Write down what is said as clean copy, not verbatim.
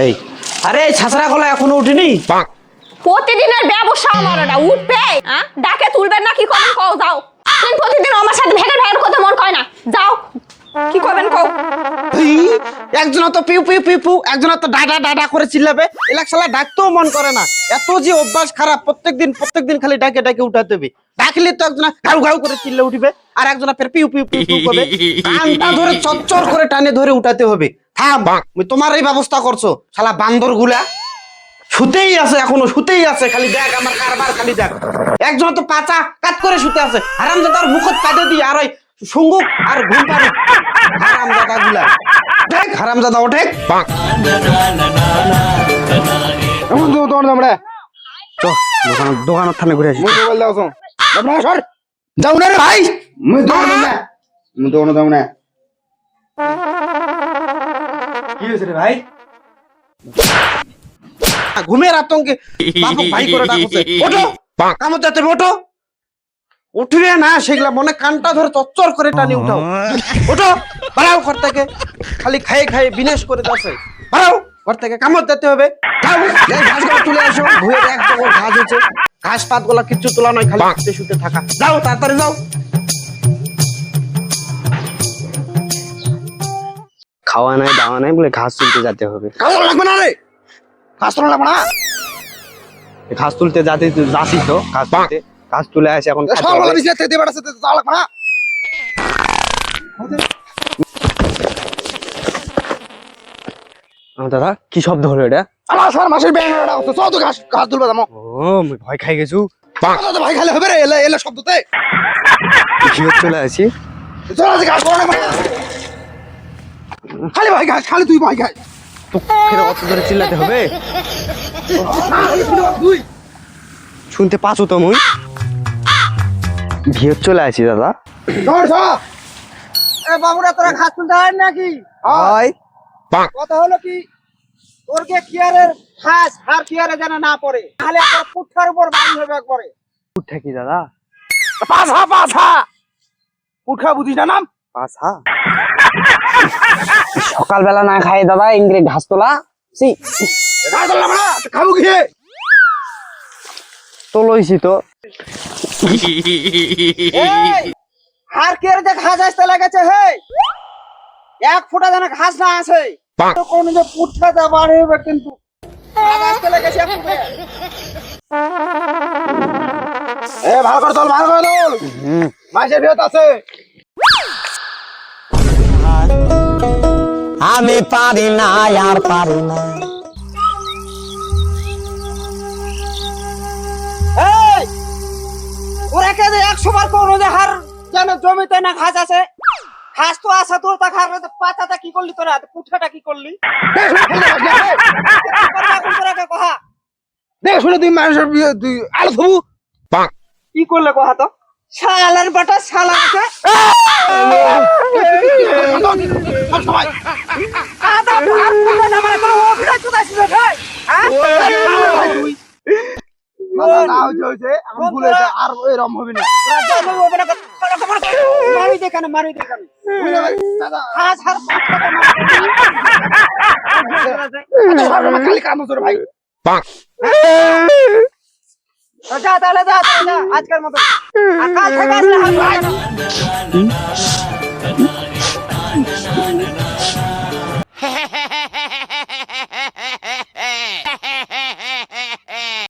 এই আরে ছাছরা গলা এখনো উঠিনি। প্রতিদিনের ব্যবসা আমার এটা উঠবে। ডাকে তুলবেন না কি করবেন কও যাও। তুমি প্রতিদিন আমার সাথে ভেগের ভেগের কথা মন কয় না। যাও কি করবেন কও। একজন তো পিউ পিউ পিউ পিউ, একজন তো ডাডা ডাডা করে চিল্লাবে। এলাক শালা ডাকতেও মন করে না। এত যে অভ্যাস খারাপ, প্রত্যেকদিন খালি ডাকে ডাকে উঠাতে হবে। ডাকলে তো একজন ঘাউ ঘাউ করে চিল্লে উঠবে, আর একজন ফের পিউ পিউ পিউ পিউ করবে। কানটা ধরে চচ্চর করে টানে ধরে উঠাতে হবে। থাম, তোমার এই ব্যবস্থা করছো শালা বান্দর গুলা। শুতেই আছে, এখনো শুতেই আছে। খালি দেখ আমার কারবার, খালি দেখ। একজন তো পাচা কাট করে শুতে আছে। হারামজাদার মুখত কাটে দি আর ওই সুঙ্গুক আর ঘুম পাড়ি। হারামজাদা গুলা দেখ, হারামজাদা ওঠে। দোকানের থানে ঘুরে আসি। যাও না রে ভাই, কি হয়েছে রে ভাই? ঘুমের আতঙ্কে বাপক ভাই করে ডাকছে। ওঠো, কামত যাতে ওঠো। উঠবে না সেগুলা মনে কানটা ধরে চচ্চর করে টানি উঠাও। ওঠো, বাড়াও ঘর থেকে। খালি খাইয়ে খাইয়ে বিনাশ করে যাচ্ছে। বাড়াও ঘর থেকে, কামত যেতে হবে। যাও, ঘাসগুলো তুলে আসো। ধুয়ে এক জগর ঘাস হচ্ছে। ঘাস পাত গুলা কিচ্ছু তোলা নয়, খালি শুতে শুতে থাকা। যাও তাড়াতাড়ি যাও। খাওয়া নাই দাওয়া নাই বলে ঘাস তুলতে যেতে হবে। কামড় লাগবে না রে, ঘাস তোলা লাগবে না। ঘাস তুলতে যাচ্ছি তো, ঘাস তুলে আসে এখন। সকালবেলা বিছানা থেকে বেড়াচ্ছে, তা লাগবে না। দাদা কি শব্দ হলো এটা? আমার সার মাসের ব্যাংকটা হচ্ছে। চল তো ঘাস তুলবে যাবো। ও ভয় খাই গেছু। ভাই খালি হবে রে, এলে এলে শব্দতে ঘিয়ে চলে আসি। চল আজকে ঘাস তোলা লাগবে না। খালি ভাই ঘাস, খালি তুই ভাই ঘাস। তোকে অত ধরে চিল্লাতে হবে? তুই শুনতে পাচ্ছ তো? মুই ঘিয়ে চলে আসি দাদা। বাবুরা তোরা ঘাস তুলতে হয় নাকি? হয়। কথা হলো কি, তোর যে কিয়ারের ঘাস আর কিয়ারে যেন না পড়ে, তাহলে একটা পুঠার উপর বাড়ি হবে একবারে। পুঠা কি দাদা? পাছা পাছা পুঠা বুঝিস না নাম? পাছা সকালবেলা না খাই দাদা ইংরে ঘাস তোলা। ঘাস তোলা না খাবো কি? তো লইছি তো। আর কিয়ারে যে ঘাস আসতে লেগেছে, হে এক ফুটা যেন ঘাস না আসে। কোন যে পুঠাটা বাড়ি হবে, কিন্তু ঘাস আসতে লেগেছে এক ফুটে। ভালো করে তোল, ভালো করে তোল। মাছের ভিতর আছে। আমি পারি না আর পারি না। ওরা কে 100 বার করো যে হার যেন জমিতে না ঘাস আছে। ঘাস তো আসা তোর তা খার পাতাটা কি করলি তোরা? পুঠাটা কি করলি? দেখ শুনে তুই মানুষের তুই আলো থবু কি করলে কহা তো? শালার বাটা শালা আছে। সবাই আদা ভাত পুলে না মানে তোর ওপরে চুদা ছিল ভাই। আর এরকম হবে না। মারি দেখানে খালি কাম তোর ভাই। যা তাহলে যা আজকের মতো।